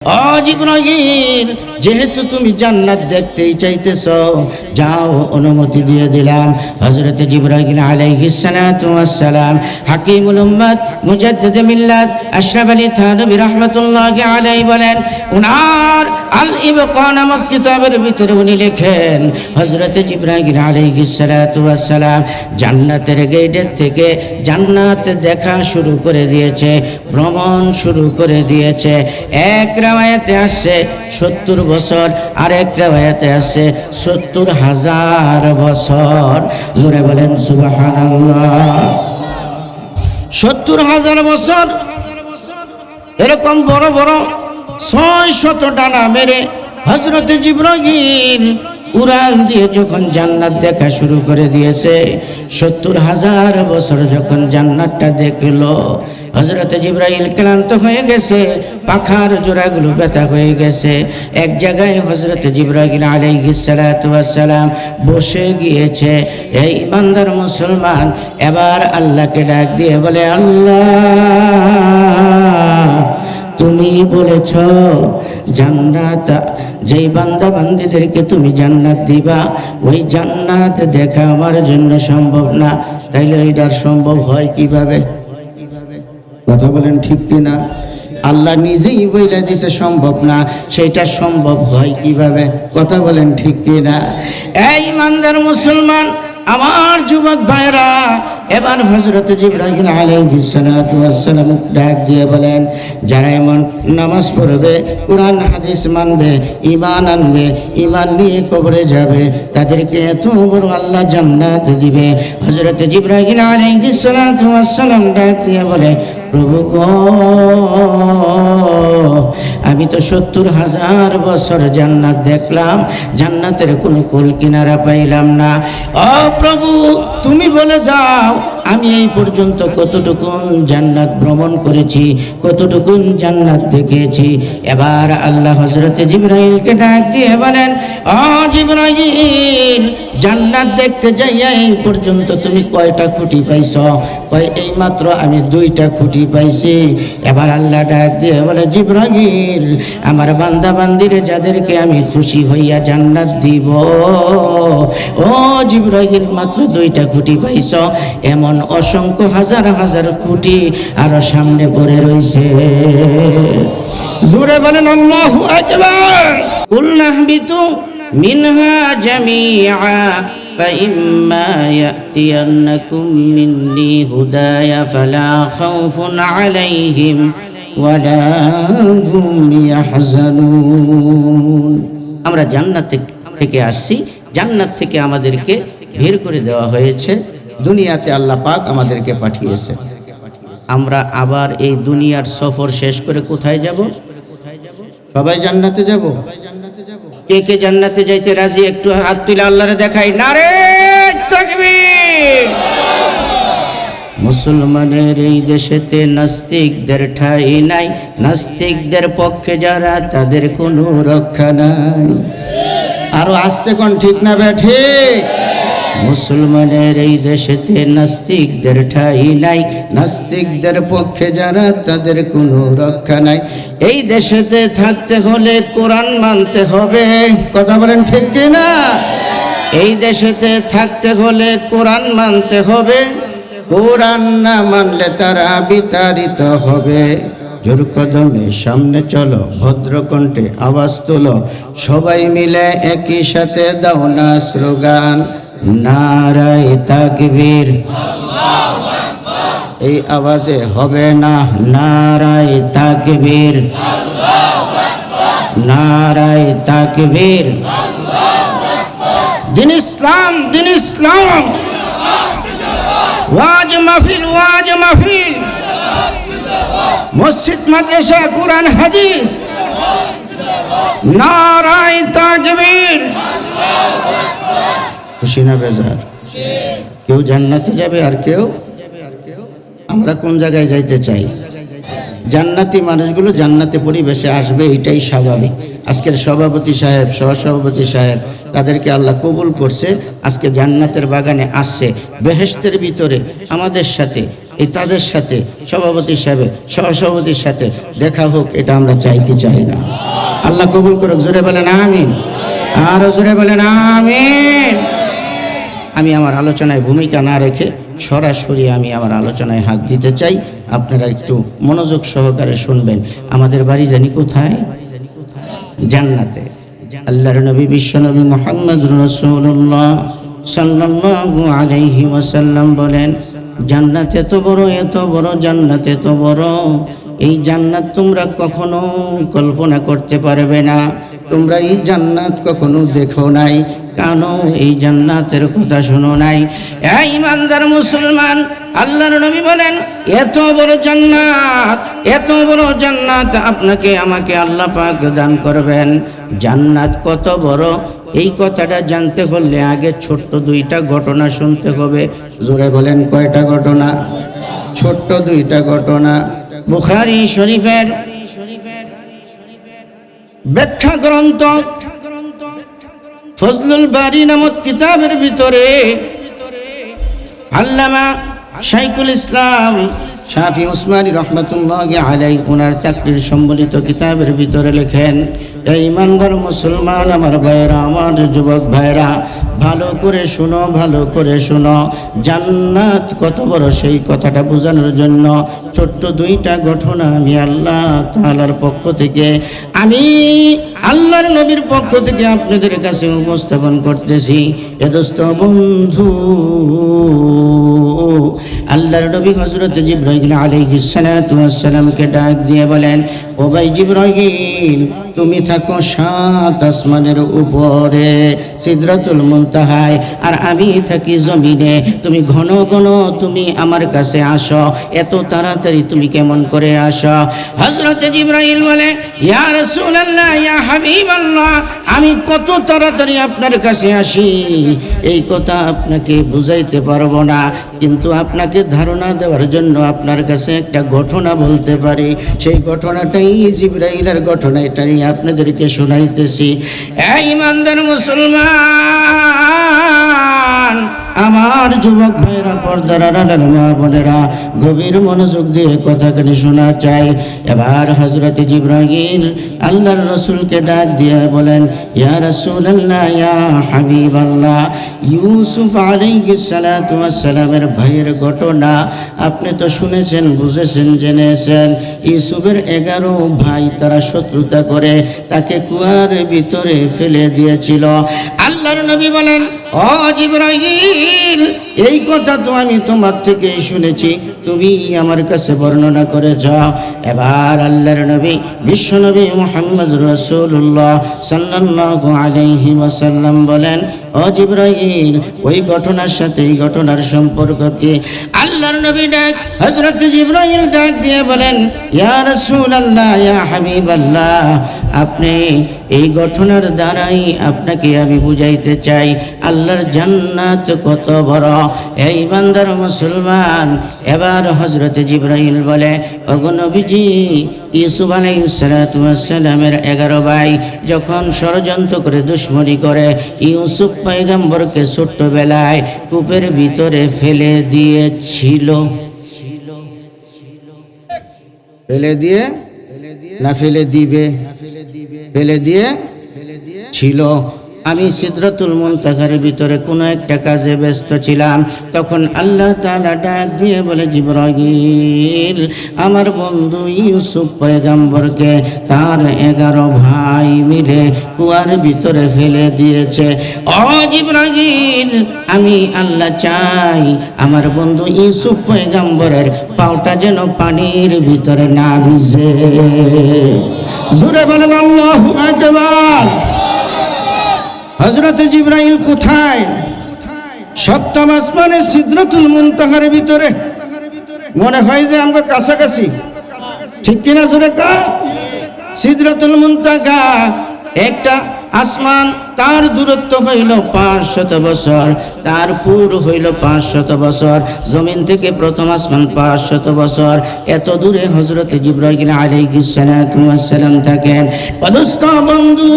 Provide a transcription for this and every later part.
জিবরাইল, যেহেতু তুমি জান্নাত দেখতেই চাইতেছ, যাও, অনুমতি দিয়ে দিলাম। হযরত জিবরাইল আলাইহিস সালাতু ওয়াস সালাম হাকিমুল উম্মাত মুজাদ্দিদ মিল্লাত আশরাফ আলী থানভী রাহমাতুল্লাহি আলাইহি বলেন, উনার আল ইবকা নামক কিতাবের ভিতরে উনি লেখেন, হযরত জিবরাইল আলাইহিস সালাতু ওয়াস সালাম জান্নাতের গেটের থেকে জান্নাত দেখা শুরু করে দিয়েছে, ভ্রমণ শুরু করে দিয়েছে। এক রাওয়ায়াতে আসছে 70 বছর, আর এক রাওয়ায়াতে আসছে 70,000 বছর। জোরে বলেন সুবহানাল্লাহ। 70,000 বছর এরকম বড় বড় 600 ডানা মেরে হযরত জিবরাইল উড়াল দিয়ে যখন জান্নাত দেখা শুরু করে দিয়েছে, 70,000 বছর যখন জান্নাতটা দেখলো, হযরত জিবরাইল ক্লান্ত হয়ে গেছে, পাখার জোড়াগুলো ব্যথা হয়ে গেছে। এক জায়গায় হযরত জিবরাইল আলাইহিস সালাতু ওয়াস সালাম বসে গিয়েছে। এই ইমানদার মুসলমান এবার আল্লাহকে ডাক দিয়ে বলে, আল্লাহ, তুমি বলেছ জান্নাত, যেই বান্দা বান্দীদেরকে তুমি জান্নাত দিবা, ওই জান্নাত দেখা আমার জন্য সম্ভব না, তাইলে এটার সম্ভব হয় কিভাবে? কথা বলেন ঠিক কিনা? আল্লাহ নিজেই বইলা দিছে সম্ভব না, সেটা সম্ভব হয় কিভাবে? কথা বলেন ঠিক কিনা? এই ইমানদার মুসলমান, আমার যুবক ভাইরা, এবার হযরত জিবরাইল আলাইহিস সালাতু ওয়াস সালাম ডাক দিয়ে বলেন, যারা এমন নামাজ পড়বে, কোরআন হাদিস মানবে, ঈমান আনবে, ঈমান নিয়ে কবরে যাবে, তাদেরকে এত বড় আল্লাহ জান্নাত দিবে। হযরত জিবরাইল আলাইহিস সালাতু ওয়াস সালাম ডাক দিয়ে বলে, প্রভু গো, আমি তো 70,000 বছর জান্নাত দেখলাম, জান্নাতের কোনো কুল কিনারা পাইলাম না। ও প্রভু, তুমি বলে দাও, আমি এই পর্যন্ত কতটুকুন জান্নাত ভ্রমণ করেছি, কতটুকুন জান্নাত দেখেছি। এবার আল্লাহ হযরত জিবরাইলকে ডাক দিয়ে বলেন, ও জিবরাইল, জান্নাত দেখতে যাইয়া এই পর্যন্ত তুমি কয়টা খুঁটি পাইছ? কয়, এই মাত্র আমি 2টা খুঁটি পাইছি। এবার আল্লাহ ডাক দিয়ে বলে, জিবরাইল, আমার বান্দা বান্দিরে যাদেরকে আমি খুশি হইয়া জান্নাত দিব, ও জিবরাইল, মাত্র 2টা খুঁটি পাইছ, এমন অসংখ্য হাজার হাজার খুঁটি আরো সামনে পড়ে রইছে। জোরে বলেন আল্লাহু আকবার। কুলনা হাবিতু মিনহা জামিআ فإما يأتينكم مني هدايا فلا خوف عليهم ولا هم يحزنون। আমরা জান্নাত থেকে আসছি, জান্নাত থেকে আমাদেরকে বের করে দেওয়া হয়েছে, দুনিয়াতে আল্লাহ পাক আমাদেরকে পাঠিয়েছে। আমরা আবার এই দুনিয়ার সফর শেষ করে কোথায় যাব? সবাই জান্নাতে যাব। কে কে জান্নাতে যাইতে রাজি? একটু হাত তুলে আল্লাহরে দেখাই, নারে তাকবীর। মুসলমানের এই দেশেতে নাস্তিকদের ঠাঁই নাই, নাস্তিকদের পক্ষে যারা, তাদের কোনো রক্ষা নাই। আরো আস্তে কোন, ঠিক না বেঠে? মুসলমানের এই দেশেতে নাস্তিকদের ঠাঁই নাই, নাস্তিকদের পক্ষে যারা, তাদের কোনো রক্ষা নাই। এই দেশেতে থাকতে হলে কোরআন মানতে হবে। কথা বলেন ঠিক কিনা? এই দেশেতে থাকতে হলে কোরআন মানতে হবে, কোরআন না মানলে তারা বিতাড়িত হবে। জোর কদমে সামনে চলো, ভদ্রকণ্ঠে আওয়াজ তোলো, সবাই মিলে একই সাথে দাও না স্লোগান, নারায়ে তাকবীর। আল্লাহু আকবার। এই আওয়াজে হবে না, নারায়ে তাকবীর, আল্লাহু আকবার, নারায়ে তাকবীর, আল্লাহু আকবার। দিন ইসলাম, দিন ইসলাম, ওয়াজ মাহফিল, ওয়াজ মাহফিল, মসজিদ মাদ্রাসা, কোরআন হাদিস, নারায়ে তাকবীর। খুশি না বেজার? কেউ জান্নাতে যাবে আর কেউ, আমরা কোন জায়গায় যাইতে চাই? জান্নাতি মানুষগুলো জান্নাতে পরিবেশে আসবে, এটাই স্বাভাবিক। আজকের সভাপতি সাহেব, সহসভাপতি সাহেব, তাদেরকে আল্লাহ কবুল করছে, আজকে জান্নাতের বাগানে আসছে, বেহেশতের ভিতরে আমাদের সাথে এই তাদের সাথে সভাপতির সাথে সহসভাপতির সাথে দেখা হোক, এটা আমরা চাই কি চাই না? আল্লাহ কবুল করুক। জোরে বলেন আমিন, আর জোরে বলেন আমিন। আমি আমার আলোচনায় ভূমিকা না রেখে সরাসরি আমি আমার আলোচনায় হাত দিতে চাই। আপনারা একটু মনোযোগ সহকারে শুনবেন। আমাদের বাড়ি জানি কোথায়? জান্নাতে। আল্লাহর নবী বিশ্বনবী মুহাম্মদুর রাসূলুল্লাহ সাল্লাল্লাহু আলাইহি ওয়াসাল্লাম বলেন, জান্নাত এত বড়, এত বড়, জান্নাত এত বড়, এই জান্নাত তোমরা কখনো কল্পনা করতে পারবে না। তোমরা এই জান্নাত কখনো দেখো নাই, কেন এই জান্নাতের কথা শোনো নাই? এই ইমানদার মুসলমান, আল্লাহর নবী বলেন, এত বড় জান্নাত, এত বড় জান্নাত আপনাকে আমাকে আল্লাহ পাক দান করবেন। জান্নাত কত বড় এই কথাটা জানতে হলে আগে ছোট্ট দুইটা ঘটনা শুনতে হবে। জোরে বলেন কয়টা ঘটনা? ছোট্ট দুইটা ঘটনা। বুখারী শরীফের ব্যাখ্যা গ্রন্থ ফজলুল বারী নামক কিতাবের ভিতরে আল্লামা শাইখুল ইসলাম শাফি উসমানী রহমতুল্লাহি আলাইহি ওনার তাকরীর সম্বলিত কিতাবের ভিতরে লেখেন, এই ইমানদার মুসলমান আমার ভাইরা, আমার যুবক ভাইরা, ভালো করে শুনো, ভালো করে শুনো। জান্নাত কত বড় সেই কথাটা বোঝানোর জন্য ছোট্ট দুইটা ঘটনা আমি আল্লাহ তাআলার পক্ষ থেকে, আমি আল্লাহর নবীর পক্ষ থেকে আপনাদের কাছে উপস্থাপন করতেছি। এ দোস্ত বন্ধু, আল্লাহর নবী হযরত জিবরাইল আলাইহিস সালাতু ওয়াস সালামকে ডাক দিয়ে বলেন, ও ভাই জিবরাইল, তুমি থাকো 7 আসমানের উপরে সিদরাতুল মুনতাহায়, আর আমি থাকি জমিনে। তুমি ঘন ঘন তুমি আমার কাছে আসো, এত তাড়াতাড়ি তুমি কেমন করে আসো? হযরত জিবরাইল বলে, ইয়া রাসূলুল্লাহ, ইয়া হাবিবাল্লাহ, আমি কত তাড়াতাড়ি আপনার কাছে আসি এই কথা আপনাকে বুঝাইতে পারবো না, কিন্তু আপনাকে ধারণা দেওয়ার জন্য আপনার কাছে একটা ঘটনা বলতে পারি। সেই ঘটনাটাই জিবরাইলের ঘটনা, এটাই আপনাদেরকে শোনাইতেছি। এই ইমানদার মুসলমান, আমার যুবক ভাইরা, পর্দার আড়ালের মা বোনেরা, গভীর মনোযোগ দিয়ে কথাখানি শোনা চাই। এবার হযরত জিবরাইল আল্লাহর রাসূলকে ডাক দিয়ে বলেন, ইয়া রাসূলুল্লাহ, ইয়া হাবিবাল্লাহ, ইউসুফ আলাইহিস সালাতু ওয়াস সালামের ভাইয়ের ঘটনা আপনি তো শুনেছেন, বুঝেছেন, জেনেছেন। ইউসুফের 11 ভাই তারা শত্রুতা করে তাকে কুয়ার ভিতরে ফেলে দিয়েছিল। আল্লাহর নবী বলেন, ও জিবরাইল, এই কথা তো আমি তোমার থেকে শুনেছি, তুমি আমার কাছে বর্ণনা করে যাও। এবার আল্লাহর নবী বিশ্বনবী মুহাম্মদুর রাসূলুল্লাহ সাল্লাল্লাহু আলাইহি ওয়াসাল্লাম বলেন, ও জিবরাইল, ওই ঘটনার সাথে এই ঘটনার সম্পর্ক কি? আল্লাহর নবী ডাক হযরত জিবরাইল ডাক দিয়ে বলেন, ইয়া রাসূলুল্লাহ, ইয়া হাবিবাল্লাহ, আপনি এই ঘটনার দ্বারাই আপনাকে আমি বুঝাইতে চাই আল্লাহর জান্নাত কত বড়। এই ইমানদার মুসলমান, এবার হযরত জিবরাইল বলে, ওগো নবীজি, ইউসুফ আলাইহিস সালাতু ওয়াস সালামের 11 ভাই যখন ষড়যন্ত্র করে দুশমনি করে ইউসুফ পয়গম্বরকে ছোট্টবেলায় কূপের ভিতরে ফেলে দিয়েছিল। ফেলে দিয়ে না ফেলে দিবে? ফেলে দিয়ে ছিল। আমি সিদরাতুল মুনতাহার ভিতরে কোনো একটা কাজে ব্যস্ত ছিলাম, তখন আল্লাহ তাআলা ডাক দিয়ে বলে, জিবরাইল, আমার বন্ধু ইউসুফ পয়গম্বরকে তার 11 ভাই মিলে কুয়ার ভিতরে ফেলে দিয়েছে। ও জিবরাইল, আমি আল্লাহ চাই আমার বন্ধু ইউসুফ পয়গম্বরের পাওটা যেন পানির ভিতরে না ভিজে। জোরে বলেন আল্লাহু আকবার। হযরত জিবরাইল কোথায়? 7ম আসমানে সিদরাতুল মুনতাহার ভিতরে। মনে হয় যে আমরা কাছাকাছি, ঠিক কিনা? জোরে কা। সিদরাতুল মুনতাহা একটা আসমান, তার দূরত্ব হইল 500 বছর, তার পুর হইল 500 বছর, জমিন থেকে প্রথম আসমান 500 বছর। এত দূরে হযরত জিবরাইল আলাইহিস সালাতু ওয়াস সালাম থাকেন। পদস্থ বন্ধু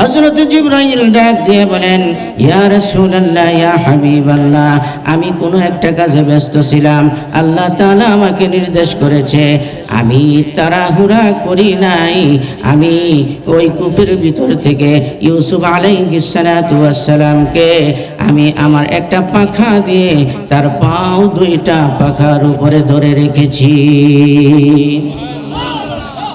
হযরত জিবরাইল ডাক দিয়ে বলেন, ইয়া রাসূলুল্লাহ, ইয়া হাবিবাল্লাহ, আমি কোনো একটা কাজে ব্যস্ত ছিলাম, আল্লাহ তাআলা আমাকে নির্দেশ করেছে, আমি তাড়াহুড়া করি নাই, আমি ওই কূপের ভিতর থেকে ইউসুফ আলাইহিস সালাতু ওয়াস সালামকে আমি আমার একটা পাখা দিয়ে তার পাও দুইটা পাখার উপরে ধরে রেখেছি।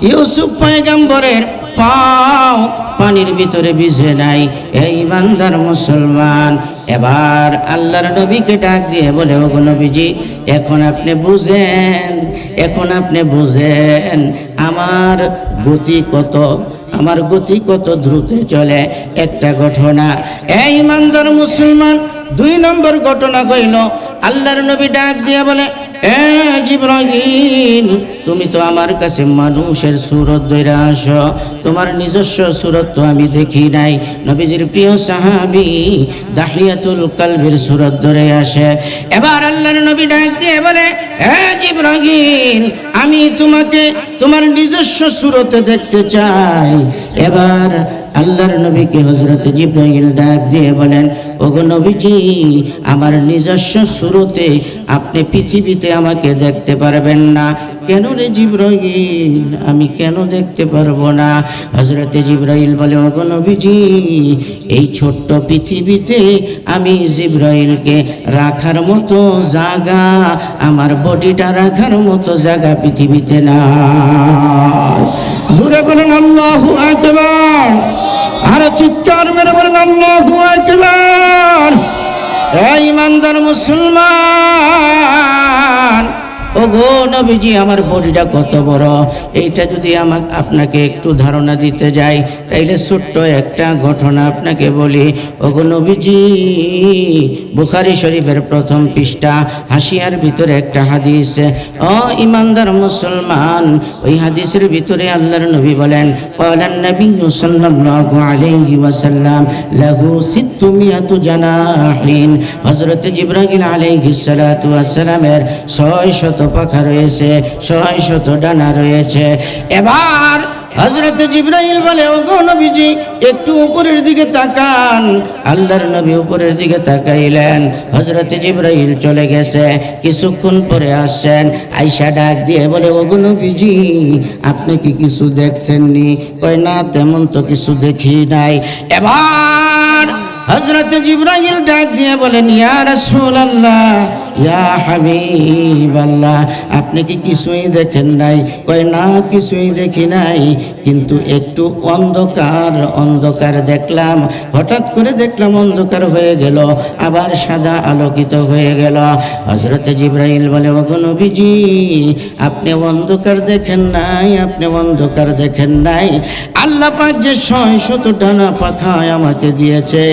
ইউসুফ পয়গম্বরের পাও পানির ভিতরে ভিজে নাই। এই ইমানদার মুসলমান, এবার আল্লাহর নবীকে ডাক দিয়ে বলে, ওগো নবীজি, এখন আপনি বুঝেন, এখন আপনি বুঝেন আমার গতি কত, আমার গতি কত দ্রুত চলে। একটা ঘটনা, এই ইমানদার মুসলমান, 2 নম্বর ঘটনা কইল, আল্লাহর নবী ডাক দিয়ে বলে, এ জিবরাইল, তুমি তো আমার কাছে মানুষের সুরত ধরে আসো, তোমার নিজস্ব সুরত তো আমি দেখি নাই। নবীজির প্রিয় সাহাবী দাহিয়াতুল কলবের সুরত ধরে আসে। এবার আল্লাহর নবী ডাক দিয়ে বলে, এ জিবরাইল, আমি তোমাকে তোমার নিজস্ব সুরতে দেখতে চাই। এবার আল্লাহর নবীকে হযরত জিবরাইল ডাক দিয়ে বলেন, ওগো নবীজি, আমার নিজস্ব সুরতে আপনি পৃথিবীতে আমাকে দেখতে পারবেন না। কেন রে জিবরাইল, আমি কেন দেখতে পারবো না? হযরত জিবরাইল বলে, ওগো নবীজি, এই ছোট্ট পৃথিবীতে আমি জিবরাইলকে রাখার মতো জায়গা, আমার বডিটা রাখার মতো জায়গা পৃথিবীতে না। জোরে বলেন আল্লাহু আকবার, আর চিৎকার মেরে বলেন আল্লাহু আকবার। এই ইমানদার মুসলমান, ওগো নবীজি, আমার বডিটা কত বড়, এইটা যদি আপনাকে একটু ধারণা দিতে যাই, তাইলে ছোট্ট একটা ঘটনা আপনাকে বলি। ওগো নবীজি, বুখারী শরীফের প্রথম পৃষ্ঠা হাসিয়ার ভিতরে একটা হাদিস। ও ইমানদার মুসলমান, ওই হাদিসের ভিতরে আল্লাহর নবী বলেন, ক্বালান নবী সাল্লাল্লাহু আলাইহি ওয়াসাল্লাম লাহু 600 জানাহিন। হযরত জিবরাইল আলাইহিস সালাতু ওয়াস সালামের 600 পাখা রয়েছে, 600 ডানা রয়েছে। এবার হযরত জিবরাইল বলে, ওগো নবীজি, একটু উপরের দিকে তাকান। আল্লাহর নবী উপরের দিকে তাকাইলেন, হযরত জিবরাইল চলে গেছে। কিছুক্ষণ পরে আসছেন, আয়েশা ডাক দিয়ে বলে, ওগো নবীজি, আপনি কি কিছু দেখছেননি? কয়, না, তেমন তো কিছু দেখি নাই। এবার হযরত জিবরাইল ডাক দিয়ে বলেন, ইয়া রাসূলুল্লাহ, ইয়া হাবিবাল্লাহ, আপনি কি কিছুই দেখেন নাই? কয়, না, কিছুই দেখি নাই, কিন্তু একটু অন্ধকার অন্ধকার দেখলাম, হঠাৎ করে দেখলাম অন্ধকার হয়ে গেল, আবার সাদা আলোকিত হয়ে গেল। হযরত জিবরাইল বলে, ওগো নবীজি, আপনি অন্ধকার দেখেন নাই, আপনি অন্ধকার দেখেন নাই। আল্লাহ পাক যে 600 ডানা পাখা আমাকে দিয়েছে,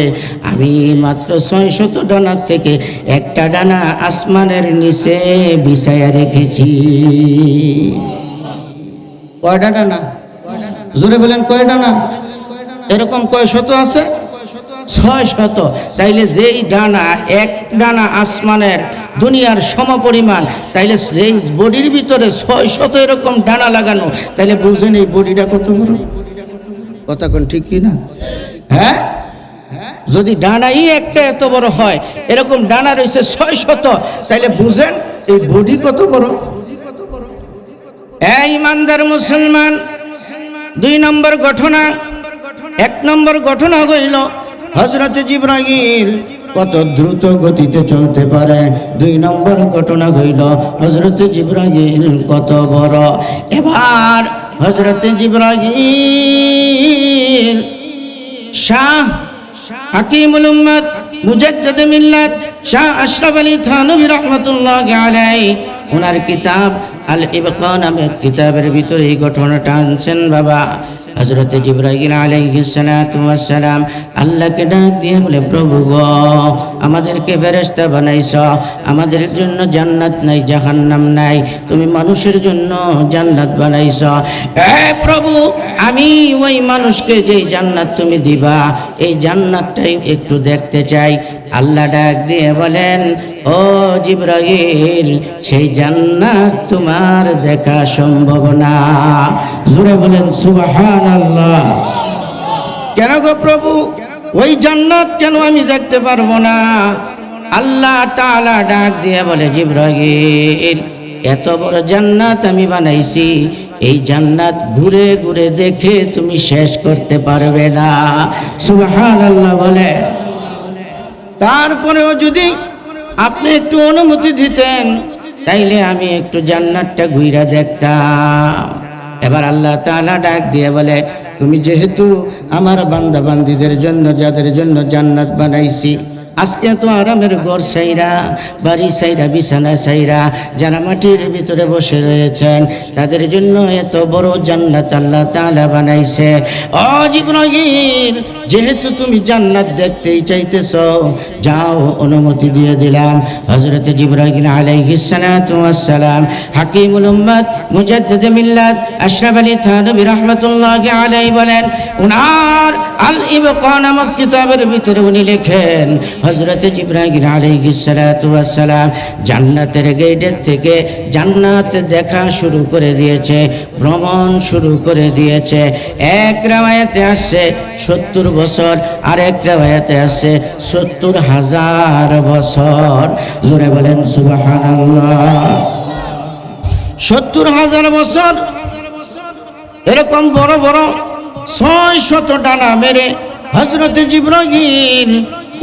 আমি মাত্র 600 ডানার থেকে একটা ডানা আসমানের নিচে বিছায়া রেখেছি। কয়টা ডানা? জোরে বলেন, কয় ডানা? এরকম কয় শত আছে? 600। তাইলে যেই ডানা, এক ডানা আসমানের দুনিয়ার সমপরিমাণ, তাইলে যেই বডির ভিতরে 600 এরকম ডানা লাগানো, তাইলে বুঝেন এই বডিটা কত বড়। কথা কোন ঠিক কি না? হ্যাঁ, যদি ডানাই একটা এত বড় হয়, এরকম ডানা রয়েছে 600, তাইলে বুঝেন এই বডি কত বড়। এই ইমানদার মুসলমান, 2 নম্বর ঘটনা। 1 নম্বর ঘটনা হইল হযরত জিবরাইল কত দ্রুত গতিতে চলতে পারে। 2 নম্বর ঘটনা হইল হযরত জিবরাইল কত বড়। এবার হযরত জিবরাইল শাহ হাকিমুল উম্মত মুজাদ্দিদ মিল্লাত শাহ আশরাফ আলী থানভী রাহমাতুল্লাহি আলাইহি, ওনার কিতাব আল ইবকা নামের কিতাবের ভিতরে এই ঘটনাটা আনছেন। বাবা, হযরত জিবরাইল আলাইহিস সালাতু ওয়াস সালাম আল্লাহকে ডাক দিয়ে বলে, প্রভু গো, আমাদেরকে ফেরেশতা বানাইছ, আমাদের জন্য জান্নাত নাই, জাহান্নাম নাই, তুমি মানুষের জন্য জান্নাত বানাইছ। এ প্রভু, আমি ওই মানুষকে যেই জান্নাত তুমি দিবা এই জান্নাতটাই একটু দেখতে চাই। আল্লাহ ডাক দিয়ে বলেন, ও জিবরাইল, সেই জান্নাত তোমার দেখা সম্ভব না। জোরে বলেন সুবহানাল্লাহ। কেন গো প্রভু, ওই জান্নাত কেন আমি দেখতে পারবো না? আল্লাহ তাআলা ডাক দিয়ে বলে, জিবরাইল, এত বড় জান্নাত আমি বানাইছি, এই জান্নাত ঘুরে ঘুরে দেখে তুমি শেষ করতে পারবে না। সুবহানাল্লাহ বলে। তারপরেও যদি আপনি একটু অনুমতি দিতেন তাইলে আমি একটু জান্নাতটা ঘুরে দেখতাম। এবার আল্লাহ তাআলা ডাক দিয়ে বলে, তুমি যেহেতু আমার বান্দা বান্দীদের জন্য, যাদের জন্য জান্নাত বানাইছি, আজকে তো আরামের ঘর সাইরা, বাড়ি সাইরা, বিছানা সাইরা যারা মাটির ভিতরে বসে রয়েছেন তাদের জন্য এত বড় জান্নাত আল্লাহ তাআলা বানাইছে। ও জিবরাইল, যেহেতু তুমি জান্নাত দেখতেই চাইতেছ, যাও, অনুমতি দিয়ে দিলাম। হযরত জিবরাইল আলাইহিস সালাতু ওয়াস সালাম, হাকিমুল উম্মাত, মুজাদ্দিদ মিল্লাত, আশরাফ আলী থানভী রাহমাতুল্লাহি আলাইহি বলেন, উনার আল ইবকা নামক কিতাবের ভিতরে উনি লেখেন, হযরত জিবরাইল আলাইহিস সালাতু ওয়াস সালাম জান্নাতের গেটের থেকে জান্নাত দেখা শুরু করে দিয়েছে, ভ্রমণ শুরু করে দিয়েছে। এক রাওয়ায়াতে আসছে 70 বছর, আর এক রাওয়ায়াতে আসছে 70,000 বছর। জোরে বলেন সুবহানাল্লাহ। 70,000 বছর এরকম বড় বড় 600 ডানা মেরে হযরত জিবরাইল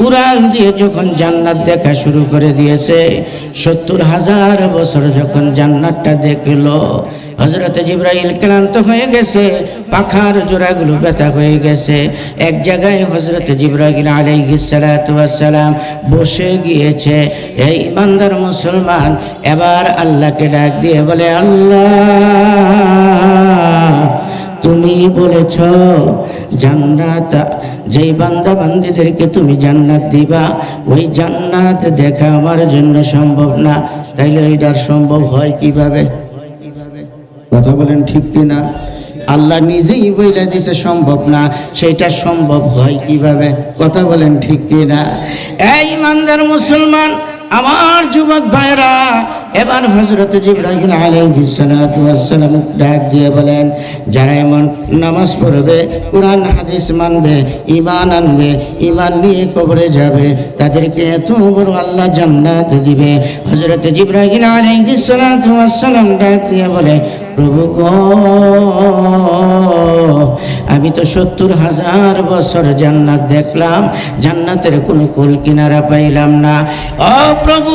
উড়াল দিয়ে যখন জান্নাত দেখা শুরু করে দিয়েছে, 70,000 বছর যখন জান্নাতটা দেখলো, হযরত জিবরাইল ক্লান্ত হয়ে গেছে, পাখার জোড়াগুলো ব্যথা হয়ে গেছে। এক জায়গায় হযরত জিবরাইল আলাইহিস সালাতু ওয়াস সালাম বসে গিয়েছে। এই ইমানদার মুসলমান এবার আল্লাহকে ডাক দিয়ে বলে, আল্লাহ, তুমি বলেছ জান্নাত, যেই বান্দা বান্দীদেরকে তুমি জান্নাত দিবা ওই জান্নাত দেখা আমার জন্য সম্ভব না, তাইলে এইটার সম্ভব হয় কিভাবে? কথা বলেন ঠিক কিনা? আল্লাহ নিজেই বইলা দিছে সম্ভব না, সেটা সম্ভব হয় কিভাবে? কথা বলেন ঠিক কিনা? এই ইমানদার মুসলমান, আমার যুবক ভাইরা, এবার হযরত জিবরাইল আলাইহিস সালাতু ওয়াস সালাম ডাক দিয়ে বলেন, যারা এমন নামাজ পড়বে, কোরআন হাদিস মানবে, ঈমান আনবে, ঈমান নিয়ে কবরে যাবে, তাদেরকে এত বড় আল্লাহ জান্নাত দিবে। হযরত জিবরাইল আলাইহিস সালাতু ওয়াস সালাম ডাক দিয়ে বলে, প্রভু গো, আমি তো 70,000 বছর জান্নাত দেখলাম, জান্নাতের কোনো কুল কিনারা পাইলাম না। ও প্রভু,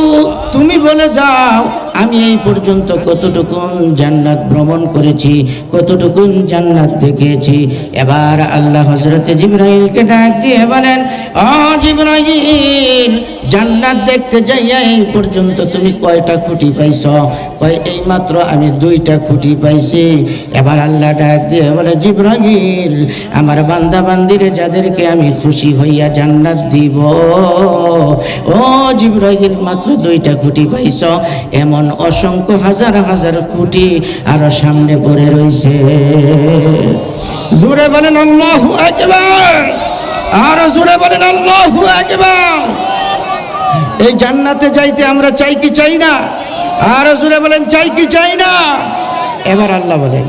তুমি বলে দাও, আমি এই পর্যন্ত কতটুকুন জান্নাত ভ্রমণ করেছি, কতটুকুন জান্নাত দেখেছি। এবার আল্লাহ হযরত জিবরাইলকে ডাক দিয়ে বলেন, ও জিবরাইল, জান্নাত দেখতে যাইয়া এই পর্যন্ত তুমি কয়টা খুঁটি পাইছ? কয়, এই মাত্র আমি 2টা খুঁটি পাইছি। এবার আল্লাহ ডাক দিয়ে বলে, জিবরাইল, আমার বান্দা বান্দিরে যাদেরকে আমি খুশি হইয়া জান্নাত দিব, ও জিবরাইল, মাত্র 2টা খুঁটি পাইছ, এমন অসংখ্য হাজার হাজার খুঁটি আরো সামনে পড়ে রইছে। জোরে বলেন আল্লাহু আকবার, আর জোরে বলেন আল্লাহু আকবার। এই জান্নাতে যাইতে আমরা চাই কি চাই না? আর জোরে বলেন চাই কি চাই না? এবার আল্লাহ বলেন,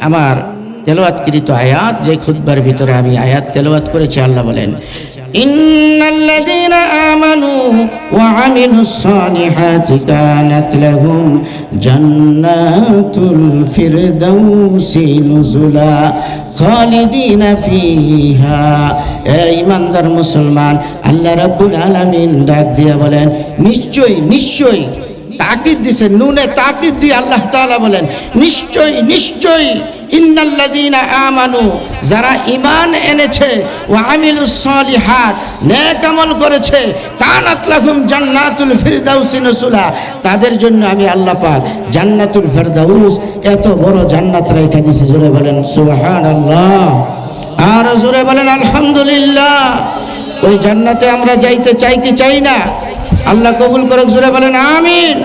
আমার তেলাওয়াতকৃত আয়াত, যে খুতবার ভিতরে আমি আয়াত তেলাওয়াত করেছি, আল্লাহ বলেন, ইন্নাল্লাযীনা আমানু ওয়া আমিলুস সালিহাতি কানাত লাহুম জান্নাতুল ফিরদাউসি নুজুলা খালিদিনা ফিহা। এই ইমানদার মুসলমান, আল্লাহ রাব্বুল আলামিন ডাক দিয়ে বলেন, নিশ্চয়ই নিশ্চয়ই, তাকিদ দিছে, নুনে তাকিদ দিয়ে আল্লাহ তাআলা বলেন, নিশ্চয়ই নিশ্চয়ই, ইন্নাল্লাযীনা আমানু, যারা ঈমান এনেছে, ওয়া আমিলুস সালিহাত, নেক আমল করেছে, কানাত লাহুম জান্নাতুল ফিরদাউসি নুজুলা, তাদের জন্য আমি আল্লাহ পাক জান্নাতুল ফিরদাউস, এত বড় জান্নাত রেখে দিয়েছি। জোরে বলেন সুবহানাল্লাহ, আর জোরে বলেন আলহামদুলিল্লাহ। ওই জান্নাতে আমরা যাইতে চাই কি চাই না? আল্লাহ কবুল করুক, জোরে বলেন আমিন।